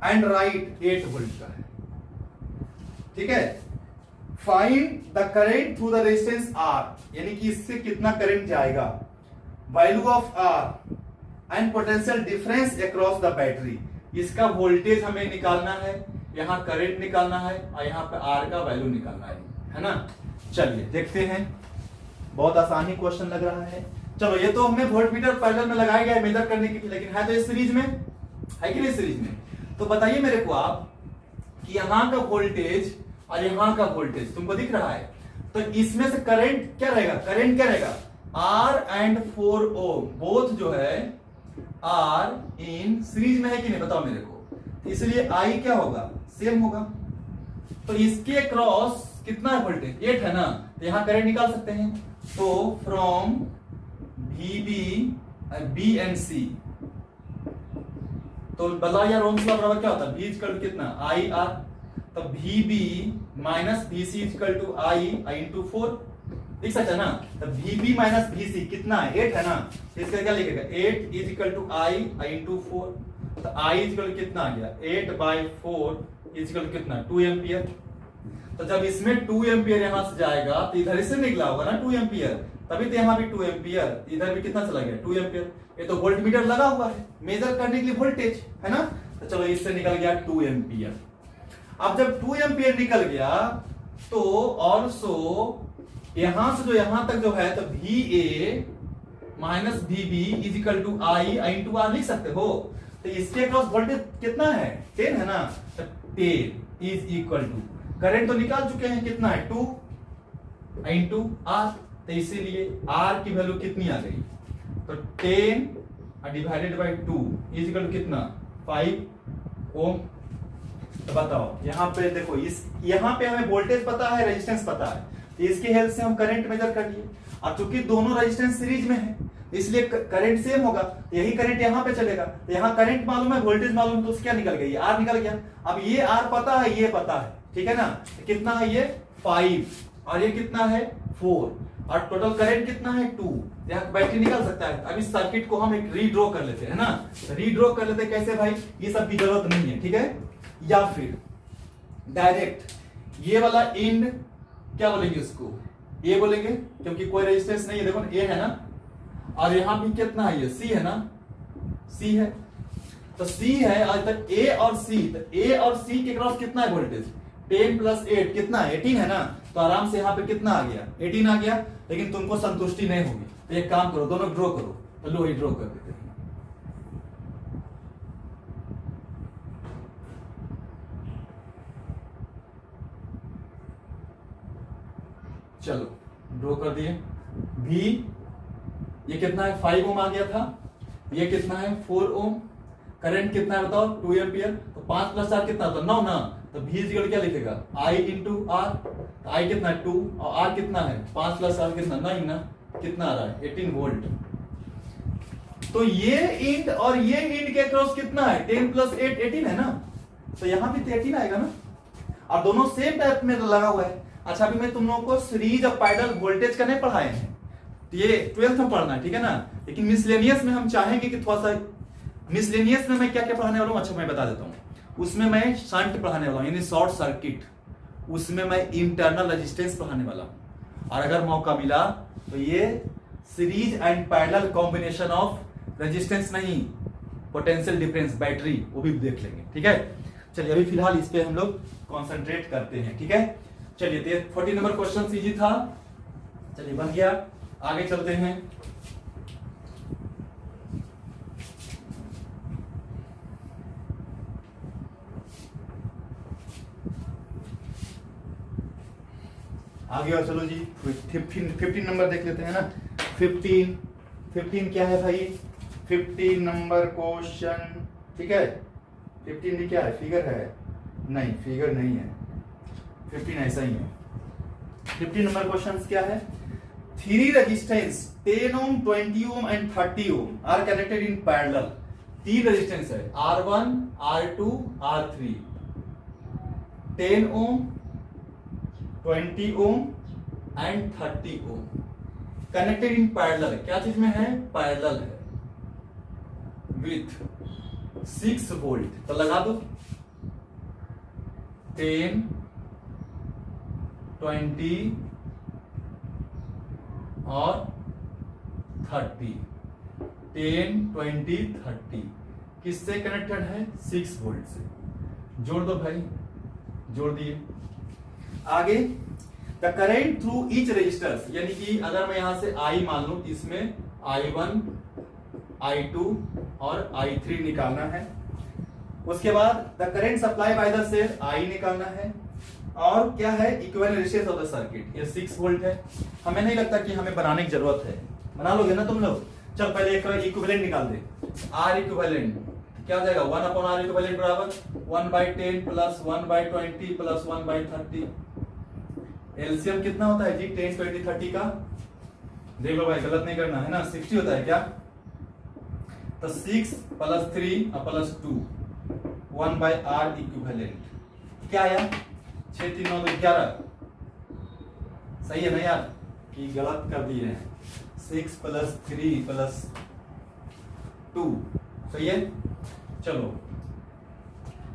एंड राइट 8 वोल्ट का है, ठीक है। Find the current through the resistance R, यानी कि इससे कितना करंट जाएगा, value of R and potential difference across the battery. इसका वोल्टेज हमें निकालना है, यहाँ करंट निकालना है, और यहाँ पे R का वैल्यू निकालना है ना। चलिए देखते हैं, बहुत आसानी क्वेश्चन लग रहा है। चलो ये तो हमने वोल्ट मीटर पैरेलल में लगाया गया है मेजर करने के लिए, लेकिन है तो इस सीरीज में, है कि नहीं सीरीज में। तो बताइए मेरे को आप कि यहां का वोल्टेज और यहां का वोल्टेज तुमको दिख रहा है, तो इसमें से करंट क्या रहेगा, करंट क्या रहेगा, R एंड 4 ओम बोथ जो है R इन सीरीज में है कि नहीं, बताओ मेरे को। इसलिए I क्या होगा, सेम होगा। तो इसके क्रॉस कितना है वोल्टेज, 8 है ना, तो यहां करंट निकाल सकते हैं। तो from VB B and C, तो बताओ यार ओम्स लॉ बराबर क्या होता है, V इक्वल कितना IR, तो VB minus VC equal to I into 4, लिख सकते हैं ना। तो VB माइनस VC कितना है, 8 है ना, तो इसका क्या लिखेगा, 8 is equal to I into 4, तो I इक्वल कितना आ गया, 8/4 इज इक्वल कितना 2 एम्पियर। तो जब इसमें 2 एम्पियर यहां से जाएगा तो इधर से निकला होगा ना 2 एम्पियर, तभी तो यहां भी 2 एम्पियर, इधर भी कितना चला गया 2 एम्पियर। ये तो वोल्ट मीटर लगा हुआ है मेजर करने के लिए वोल्टेज, है ना। तो चलो इससे निकल गया 2 एम्पियर। अब जब 2 एम्पियर निकल गया तो ऑल्सो यहां से जो यहां तक जो है, तो VA minus VB is equal to I into R लिख सकते हो। तो इसके क्रॉस वोल्टेज कितना है, 10 है ना, तो 10 इज इक्वल टू, करंट तो निकाल चुके हैं, कितना है 2 इंटू R, तो इसीलिए R की वैल्यू कितनी आ गई, तो 10 divided by 2 is equal to कितना 5 ओम। तो बताओ यहाँ पे देखो, इस यहाँ पे हमें वोल्टेज पता है, रेजिस्टेंस पता है, तो इसकी हेल्प से हम करंट मेजर कर लिए। अब चूंकि दोनों रेजिस्टेंस सीरीज में है, इसलिए करंट सेम होगा, तो यही करंट यहाँ पे चलेगा। तो यहाँ करंट मालूम है, वोल्टेज मालूम, तो क्या निकल गया, R निकल गया। अब ये R पता है, ये पता है, ठीक है ना। तो कितना है ये 5 और ये कितना है 4, और टोटल करंट कितना है 2, यहाँ बैटरी निकल सकता है। अब इस सर्किट को हम एक रीड्रॉ कर लेते हैं ना, रीड्रॉ कर लेते हैं कैसे भाई, ये सब की जरूरत नहीं है, ठीक है। या फिर डायरेक्ट ये वाला एंड क्या बोलेंगे, उसको ए बोलेंगे, क्योंकि कोई रेजिस्टेंस नहीं है, देखो ए है ना, और यहां भी कितना है, ये सी है ना, सी है, तो सी है आज तक ए और सी, तो ए और सी के क्रॉस कितना है वोल्टेज, 10 प्लस 8 कितना है 18 है ना, तो आराम से यहाँ पे कितना आ गया 18 आ गया। लेकिन तुमको संतुष्टि नहीं होगी, तो एक काम करो, दोनों ड्रॉ करो, तो लो ही ड्रॉ कर देते हैं। चलो ड्रॉ कर दिए। भी ये कितना है 5 ओम आ गया था, ये कितना है 4 ओम, करंट कितना है बताओ 2 एम्पियर, तो 5 प्लस 4 कितना होता है 9 ना, तो V इक्वल क्या लिखेगा I इंटू R, तो I कितना है 2 और R कितना है 5 प्लस 4 कितना 9 ना, कितना आ रहा है 18 वोल्ट। तो ये इंट और ये इंट के क्रॉस कितना है 10 प्लस 8 18 है ना, तो यहां भी 18 आएगा ना, और दोनों सेम टाइप में लगा हुआ है। अच्छा अभी मैं तुम लोगों को सीरीज और पैरेलल वोल्टेज का नहीं पढ़ाए हैं, तो ये 12th में पढ़ना है, ठीक है ना। लेकिन मिसलेनियस में हम चाहेंगे कि थोड़ा सा, मिसलेनियस में मैं क्या क्या पढ़ाने वाला हूँ, अच्छा मैं बता देता हूँ। उसमें मैं शंट पढ़ाने वाला हूँ, यानी शॉर्ट सर्किट। उसमें मैं इंटरनल रेजिस्टेंस पढ़ाने वाला हूँ। और अगर मौका मिला तो ये series and parallel combination of resistance नहीं, पोटेंशियल डिफरेंस बैटरी, वो भी देख लेंगे, ठीक है। चलिए अभी फिलहाल इस पे हम लोग कॉन्सेंट्रेट करते हैं, ठीक है। चलिए तो 40 नंबर क्वेश्चन इजी था, चलिए बन गया। आगे चलते हैं। आगे और चलो जी, 15 नंबर देख लेते हैं ना। 15 क्या है भाई, 15 नंबर क्वेश्चन, ठीक है। 15 भी क्या है, फिगर है? नहीं, फिगर नहीं है, 15 ऐसा ही है। 15 नंबर क्वेश्चन क्या है, 3 resistance 10 ohm 20 ohm and 30 ohm are connected in parallel. 3 resistance है, R1 R2 R3, 10 ohm 20 ohm and 30 ohm connected in parallel. क्या चीज में है, पैरेलल है, विथ 6 वोल्ट। तो लगा दो 10 20 और 30, 10 20 30 किससे कनेक्टेड है, 6 वोल्ट से। जोड़ दो भाई, जोड़ दिए। आगे the current through each resistors, यानी कि अगर मैं यहां से I मान लूं, इसमें I1 I2 और I3 निकालना है। उसके बाद the current supply by the cell I निकालना है। और क्या है, equivalent resistance of the circuit, ये 6 वोल्ट है। हमें नहीं लगता कि हमें बनाने की जरूरत है, बना लोगे ना तुम लोग। चल पहले एक इक्विवेलेंट निकाल दे, R इक्विवेलेंट क्या हो जाएगा, 1/R इक्विवेलेंट बराबर 1/10 प्लस 1/20 प्लस 1/30। एलसीएम कितना होता है जी, 10 20 30 का, देख लो भाई, गलत नहीं करना है ना, 60 होता है क्या। तो 6 प्लस 3 और प्लस 2 1/R इक्विवेलेंट क्या आया, 6 3 9 11। सही है ना यार, कि गलत कर दिए हैं, 6 प्लस 3 प्लस 2, सही है। चलो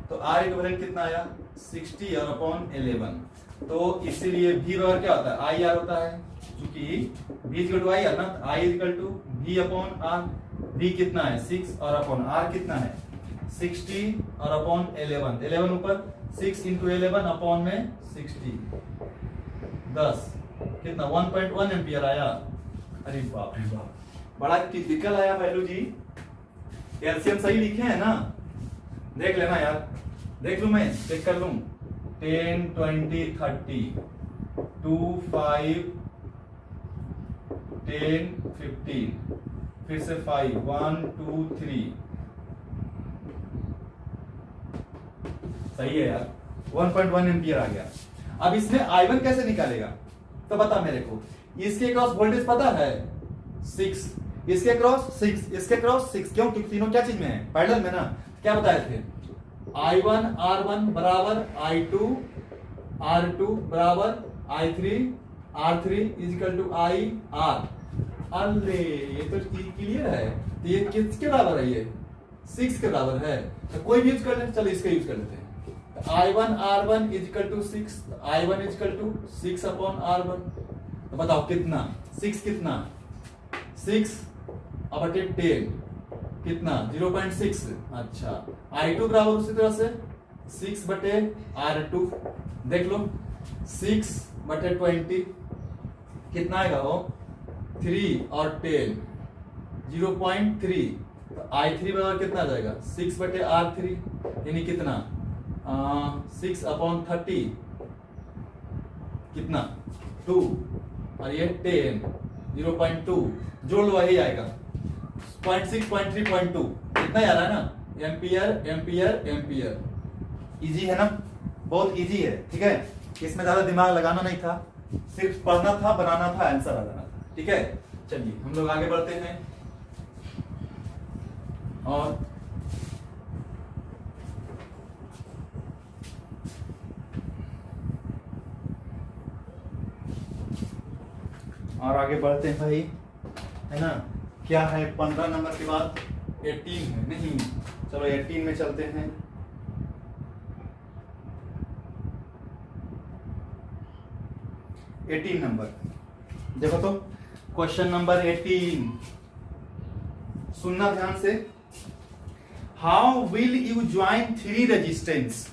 तो R इक्विवेलेंट कितना आया, 60 और अपॉन 11। तो इसीलिए V बराबर क्या होता है, आई आर होता है, क्योंकि V equal to I R ना, I equal to V upon R। V कितना है, 6 और अपॉन R कितना है, 60 और अपॉन 11, 11 ऊपर 6 इंटू 11 अपॉन में 60, 10 कितना 1.1 एम्पियर आया। अरे बाप रे बाप, बड़ा टिपिकल आया वैल्यू जी। एलसीएम सही लिखे हैं ना, देख लेना यार, देख लूं मैं, चेक कर लूं। 10 20 30 2 5 10 15 फिर से 5 1 2 3, सही है यार, 1.1 एम्पियर आ गया। अब इसमें I1 कैसे निकालेगा, तो बता मेरे को। इसके क्रॉस वोल्टेज पता है 6, इसके क्रॉस 6, इसके क्रॉस 6, क्यों, क्योंकि तीनों क्या चीज में है, पैरेलल में ना। क्या बताए थे, I1 R1 बराबर I2 R2 बराबर I3 R3 equal to I R। अरे ये तो क्लियर है, तो ये किसके बराबर है, ये 6 के बराबर है। तो कोई भी यूज कर ले, चलो इसका यूज कर लेते हैं। I1 R1 equal to 6, I1 equal to 6 upon R1। तो बताओ कितना, 6 कितना, 6 अपॉन 10 कितना, 0.6। अच्छा, I2 बराबर उसी तरह से 6 बटे R2, देख लो 6 बटे 20 कितना आएगा, वो 3 और 10 0.3। तो I3 बराबर कितना आ जाएगा, 6 बटे R3, यानी कितना 6 अपॉन 30 कितना 2, और ये 10 0.2, जोड़ लो वही आएगा 0.6 0.3 0.2, कितना आ रहा है ना, एम्पियर एम्पियर एम्पियर। इजी है ना, बहुत इजी है, ठीक है। इसमें ज्यादा दिमाग लगाना नहीं था, सिर्फ पढ़ना था, बनाना था, आंसर आ जाना था, ठीक है। चलिए हम लोग आगे बढ़ते हैं। और आगे बढ़ते हैं भाई। है ना, क्या है 15 नंबर के बाद 18 है, नहीं चलो 18 में चलते हैं। एटीन नंबर देखो तो, क्वेश्चन नंबर 18, सुनना ध्यान से। How will you join 3 resistance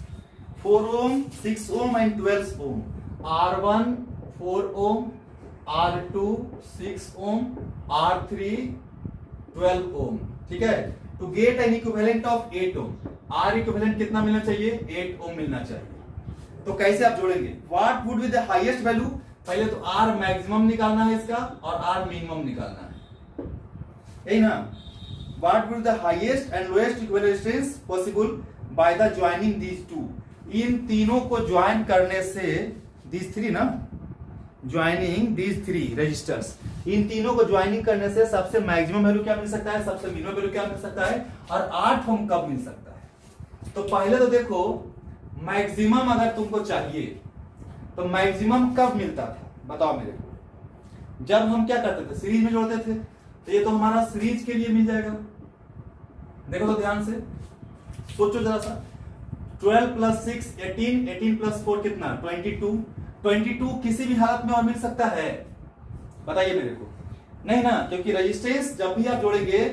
4 ohm 6 ohm and 12 ohm, R1 4 ohm, R2 6 ohm, R3 12 ohm, ठीक है। To get an equivalent of 8 ohm, R equivalent कितना मिलना चाहिए, 8 ओम मिलना चाहिए। तो कैसे आप जोड़ेंगे, what would be the highest value, पहले तो R मैक्सिमम निकालना है इसका और R मिनिमम निकालना है, यही ना। What would the highest and lowest equivalent resistance possible by the joining these two, इन तीनों को ज्वाइन करने से, दीज 3 ना, ज्वाइनिंग दीज 3 रजिस्टर्स, इन तीनों को ज्वाइनिंग करने से सबसे मैक्सिमम वैल्यू क्या मिल सकता है, सबसे मिनिमम वैल्यू क्या मिल सकता है, और 8 ओम कब मिल सकता है। तो पहले तो देखो मैक्सिमम अगर तुमको चाहिए तो मैक्सिमम कब मिलता था, बताओ मेरे को। जब हम क्या करते थे, सीरीज में जोड़ते थे, तो ये तो हमारा सीरीज के लिए मिल जाएगा। देखो तो ध्यान से सोचो जरा सा, 12 प्लस 6 18, 18 प्लस 4 कितना 22, 22 किसी भी हालत में और मिल सकता है, बताइए मेरे को, नहीं ना, क्योंकि रेजिस्टेंस जब भी आप जोड़ेंगे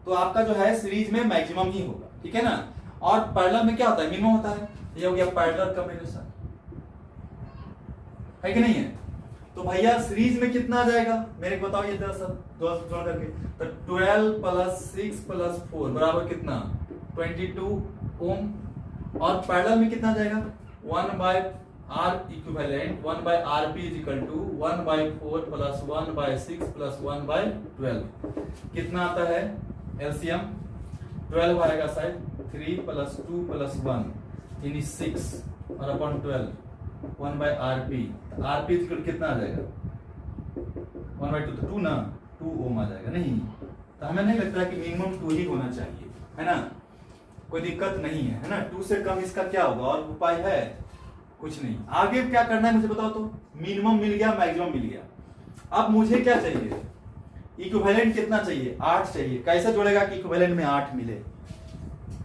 तो आपका जो है सीरीज में मैक्सिमम ही होगा, ठीक है ना। और पैरेलल में क्या होता है, मिनिमम होता है। ये हो गया पैरेलल कॉम्बिनेशन, है कि नहीं है। तो भैया सीरीज में कितना आ जाएगा मेरे को बताओ, ये जरा सा जोड़ करके, तो 12 प्लस 6 प्लस 4 बराबर कितना 22 ओम, और पैरेलल में कितना आ जाएगा 1 by R equivalent 1 by RP is equal to 1 by 4 plus 1 by 6 plus 1 by 12, कितना आता है एलसीएम 12 आएगा शायद, 3 प्लस 2 प्लस 1 यानी 6 और upon 12 1 by RP, RP is equal कितना आ जाएगा 1 बाय 2, तो 2 ना 2 ओम आ जाएगा, नहीं तो हमें नहीं लगता कि मिनिमम 2 ही होना चाहिए, है ना, कोई दिक्कत नहीं है, है ना। 2 से कम इसका क्या होगा, और उपाय है कुछ नहीं। आगे क्या करना है मुझे बताओ तो, मिनिमम मिल गया, मैक्सिमम मिल गया, अब मुझे क्या चाहिए, इक्विवेलेंट कितना चाहिए 8 चाहिए। कैसे जोड़ेगा कि इक्विवेलेंट में 8 मिले,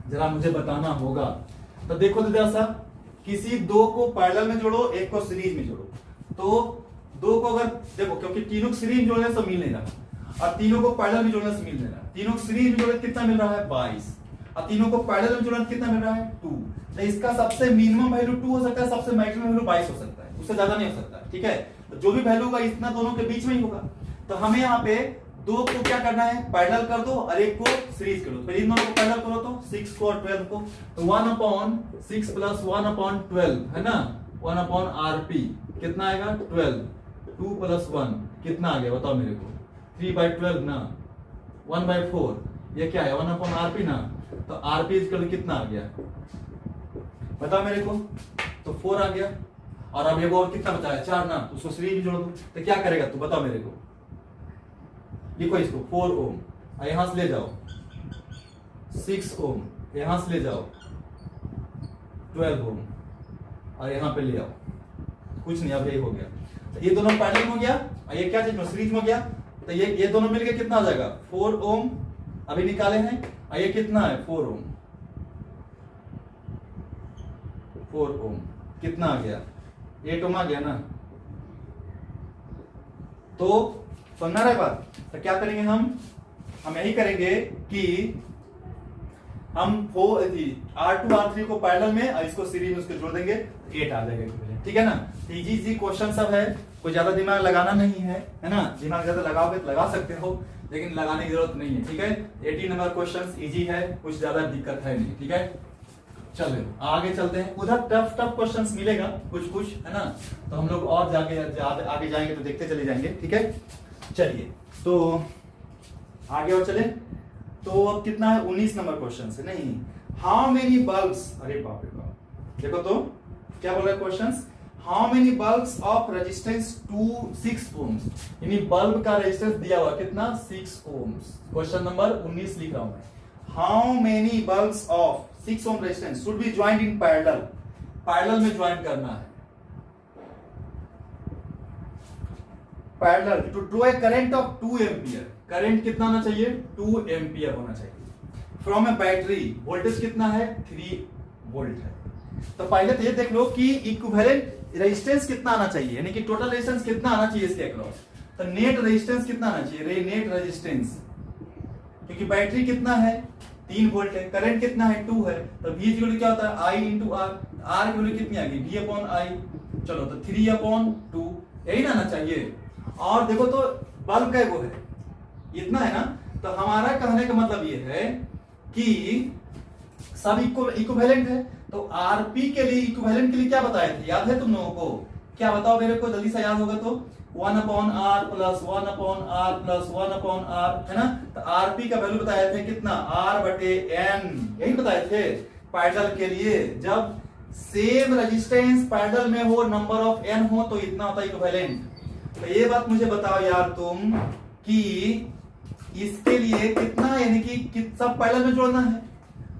जरा मुझे बताना होगा। तो देखो तो जरा सा, किसी 2 को पैरेलल में जोड़ो, एक को सीरीज में जोड़ो, तो 2 को अगर देखो, क्योंकि तीनों को सीरीज में जोड़ने से मिल नहीं रहा, और तीनों को पैरेलल में जोड़ने से मिल नहीं रहा, तीनों को सीरीज में जोड़ने कितना मिल रहा है 22, और तीनों को पैरेलल में जोड़ने कितना मिल रहा है 2, तो इसका सबसे मिनिमम वैल्यू 2 हो सकता है, सबसे मैक्सिमम वैल्यू 22 हो सकता है, उससे ज्यादा नहीं हो सकता, ठीक है। तो जो भी वैल्यू होगा इतना दोनों के बीच में ही होगा। तो हमें यहाँ पे 2 को क्या करना है, पैरेलल कर दो, और एक को सीरीज कर दो, फिर इन दोनों को पैरेलल करो तो 6 को और 12 को, तो 1/6 प्लस 1/12 है ना, 1/RP कितना आएगा 12, 2 प्लस 1 कितना आ गया बताओ मेरे को 3/12 ना, 1/4 ये क्या है 1/RP ना, तो RP इक्वल कितना आ गया बताओ मेरे को, तो 4 आ गया। और अब ये और कितना बचा है 4 ना, उसको सीरीज में जोड़ दो, तो क्या करेगा तू बताओ मेरे को, लिखो इसको 4 ओम, यहां से ले जाओ 6 ओम, यहां से ले जाओ 12 ओम, और यहां पे ले आओ, कुछ नहीं, अब यही हो गया। तो ये दोनों पैरेलल में हो गया, और ये क्या चीज सीरीज में हो गया, तो ये दोनों मिलके कितना आ जाएगा 4 ओम अभी निकाले हैं, और ये कितना है 4 ओम, 4 ओम कितना आ गया 8 ओम आ गया ना। तो समझना रहा बात, तो क्या करेंगे हम यही करेंगे कि हम R2 R3 को पैरेलल में और इसको सीरीज में उसको जोड़ देंगे, 8 आ जाएगा, ठीक है ना। इजी क्वेश्चन सब है, कोई ज्यादा दिमाग लगाना नहीं है ना, दिमाग ज्यादा लगाओगे तो लगा सकते हो, लेकिन लगाने की जरूरत नहीं है, ठीक है। 18 नंबर क्वेश्चन इजी है, कुछ ज्यादा दिक्कत है नहीं, ठीक है। चलो आगे चलते हैं, उधर टफ क्वेश्चंस मिलेगा कुछ कुछ, है ना, तो हम लोग और आगे जाएंगे तो देखते चले जाएंगे, ठीक है। चलिए तो आगे और चले, तो अब कितना है 19 नंबर क्वेश्चन है, नहीं हाउ मेनी बल्ब्स, अरे बाप रे बाप, देखो तो क्या बोल रहा है questions, how many bulbs of resistance to 6 ohms, यानी बल्ब का रेजिस्टेंस दिया हुआ कितना 6 ओम्स, क्वेश्चन नंबर 19 लिख रहा हूं मैं। How many bulbs of 6 ohm resistance should be joined in parallel, parallel में ज्वाइन करना है, parallel to draw a current of 2 ampere, current कितना होना चाहिए 2 एम्पियर होना चाहिए। फ्रॉम ए बैटरी वोल्टेज कितना है 3 वोल्ट है। तो पहले तो ये देख लो कि इक्विवेलेंट रेजिस्टेंस कितना आना चाहिए, यानी कि टोटल रेजिस्टेंस कितना आना चाहिए इसके अक्रॉस। तो नेट रेजिस्टेंस कितना आना चाहिए, नेट रेजिस्टेंस, क्योंकि बैटरी कितना है 3 वोल्ट है, करंट कितना है 2 है, तो V की वैल्यू क्या होता है I इंटू आर, आर की वैल्यू कितनी आ गई V अपॉन आई। चलो तो 3 अपॉन 2 यही ना आना चाहिए। और देखो तो बल्ब का वो है इतना है ना, तो हमारा कहने का मतलब ये है कि सब इक्विवेलेंट है। तो आरपी के लिए इक्विवेलेंट के लिए क्या बताए थे, याद है तुम लोगों को, क्या बताओ मेरे को जल्दी से याद होगा तो 1 upon R plus 1 upon R plus 1 upon R, है ना। तो आरपी का वैल्यू बताए थे कितना आर बटे एन, यही बताए थे पैरेलल के लिए। जब सेम रेजिस्टेंस पैरेलल में हो, नंबर ऑफ एन हो, तो इतना होता है इक्विवेलेंट। तो ये बात मुझे बताओ यार तुम कि इसके लिए कितना, यानी कि सब पैरेलल में जोड़ना है,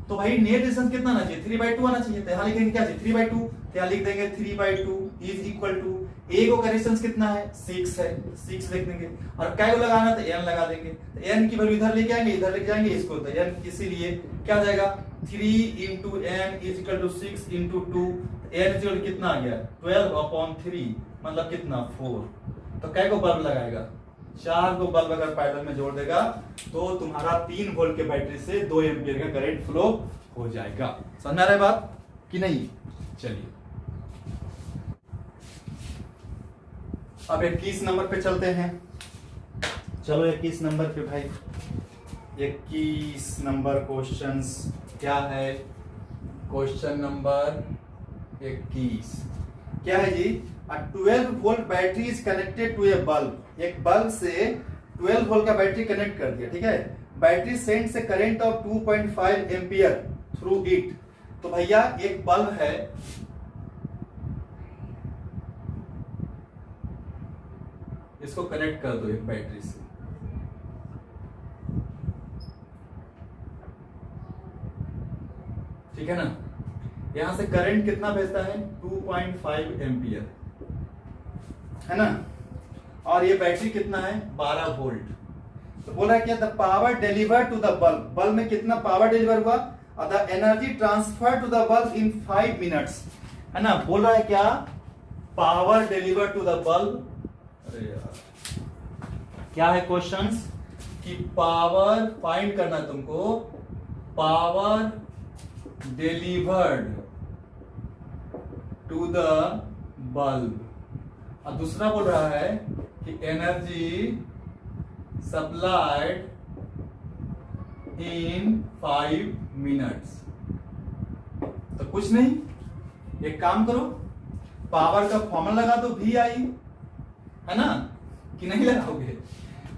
तो भाई नेट रेजिस्टेंस कितना आना चाहिए 3/2 आना चाहिए। तो यहाँ लिखेंगे क्या चाहिए 3/2, तो यहाँ लिख देंगे 3/2 इज इक्वल टू ए को का रेजिस्टेंस कितना है 6 है, 6 लिख देंगे। और क्या को लगाना तो n लगा देंगे, तो n की वैल्यू इधर लेके आएंगे, इधर लेके जाएंगे इसको, तो n इसीलिए क्या हो जाएगा 3 into n is equal to 6 into 2, n is कितना आ गया 12/3, मतलब कितना 4। तो क्या को बल्ब लगाएगा 4 को बल्ब अगर पैरेलल में जोड़ देगा तो तुम्हारा 3 वोल्ट के बैटरी से 2 एम्पियर का करंट फ्लो हो जाएगा। समझ में आ रहा है बात कि नहीं। चलिए अब 21 नंबर पे चलते हैं। चलो 21 नंबर पे भाई, 21 नंबर क्वेश्चंस क्या है, क्वेश्चन नंबर 21 क्या है जी, a 12 volt battery is connected to a bulb. एक बल्ब से 12 वोल्ट का बैटरी कनेक्ट कर दिया, ठीक है। Battery sends A current of 2.5 ampere through it. तो भैया एक बल्ब है, इसको कनेक्ट कर दो एक बैटरी से, ठीक है ना। यहां से करंट कितना भेजता है 2.5 एम्पियर, है ना। और ये बैटरी कितना है 12 वोल्ट। तो बोल रहा है क्या the power deliver to the bulb, bulb में कितना पावर डिलीवर हुआ, और the energy transfer to the bulb in 5 minutes, है ना। बोल रहा है क्या power deliver to the bulb. अरे यार क्या है क्वेश्चंस कि पावर फाइंड करना है तुमको, power delivered to the bulb, और दूसरा बोल रहा है कि एनर्जी सप्लाइड इन 5 मिनट्स। तो कुछ नहीं, एक काम करो पावर का फॉर्मूला लगा दो VI, है ना, कि नहीं लगाओगे।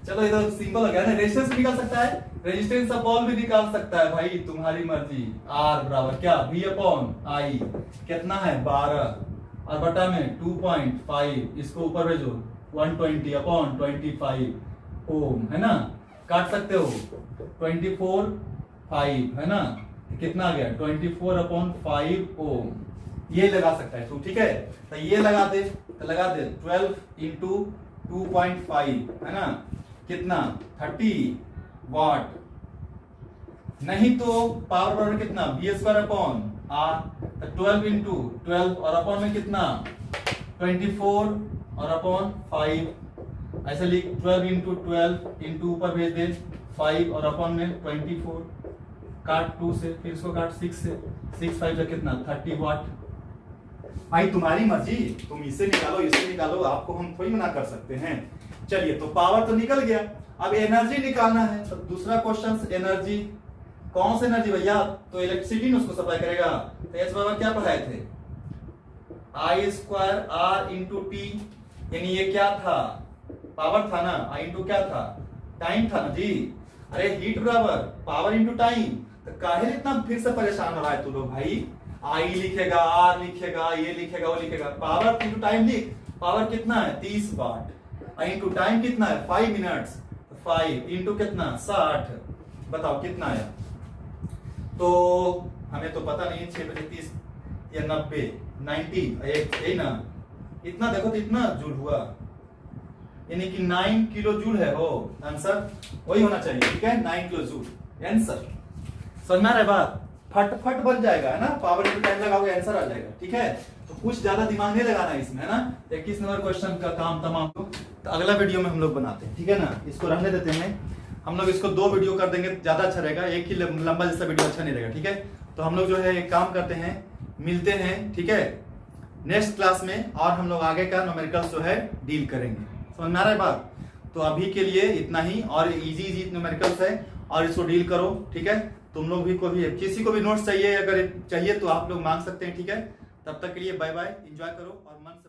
चलो इधर सिंपल हो गया ना, रेजिस्टेंस निकाल सकता है, रेजिस्टेंस ऑफ बल्ब भी निकाल सकता है भाई, तुम्हारी मर्जी। R बराबर क्या V अपॉन I, कितना है 12 और बटा में 2.5, इसको ऊपर भेजो 120 अपॉन 25 ओम, है ना। काट सकते हो 24/5, है ना, कितना आ गया 24/5 ओम, ये लगा सकता है तू, ठीक है। तो ये लगा दे, तो लगा दे 12 इंटू 2.5, है ना, कितना 30 वाट। नहीं तो पावर बराबर कितना V² अपॉन R, तो 12 इंटू 12 और अपॉन में कितना 24 और अपॉन 5, ऐसे लिख 12 इंटू 12 इंटू ऊपर भेज दे 5 और अपॉन में 24, काट 2 से, फिर इसको काट 6 से, 6 5 कितना 30 वाट। भाई तुम्हारी मर्जी, तुम इसे निकालो इसे निकालो, आपको हम थोड़ी मना कर सकते हैं। चलिए तो पावर तो निकल गया, अब एनर्जी निकालना है। तो दूसरा क्वेश्चन एनर्जी, कौन सा एनर्जी भैया, तो इलेक्ट्रिसिटी उसको सप्लाई करेगा। तो एच बराबर क्या पढ़ाए थे I² R इंटू टी, यानी ये क्या था पावर था ना, I इंटू क्या था टाइम था ना जी। अरे हीट बराबर पावर इंटू टाइम, तो काहे इतना फिर से परेशान हो रहा है तू लोग भाई। I लिखेगा R लिखेगा ये लिखेगा वो लिखेगा, पावर इंटू टाइम लिख, पावर कितना है 30 वाट, I इंटू टाइम कितना है 5 मिनट्स, 5 इंटू कितना 60, बताओ कितना आया। तो हमें तो पता नहीं 6 बजे 30 या 90 90 यही ना, इतना देखो तो इतना जूल हुआ, यानी कि 9 किलो जूल है वो आंसर, वही होना चाहिए। ठीक है, 9 किलो जूल आंसर। समझ में आ रहा है बात? फट बन जाएगा, है ना, पावर में टाइम लगाओगे आंसर आ जाएगा। ठीक है, तो कुछ ज्यादा दिमाग नहीं लगाना इसमें, है ना। 21 नंबर क्वेश्चन का काम तमाम। तो अगला वीडियो में हम लोग बनाते हैं, ठीक है ना, इसको रहने देते हैं। हम लोग इसको 2 वीडियो कर देंगे, ज्यादा अच्छा रहेगा, एक ही लंबा जैसा वीडियो अच्छा नहीं रहेगा। ठीक है, तो हम लोग जो है एक काम करते हैं, मिलते हैं, ठीक है, नेक्स्ट क्लास में, और हम लोग आगे का न्यूमेरिकल्स जो है डील करेंगे। समझ में आ रहा है बात? तो अभी के लिए इतना ही, और इजी न्यूमेरिकल्स है और इसको डील करो। ठीक है, तुम लोग भी किसी को भी नोट्स चाहिए, अगर चाहिए तो आप लोग मांग सकते हैं। ठीक है, तब तक के लिए बाय बाय, एंजॉय करो और मन से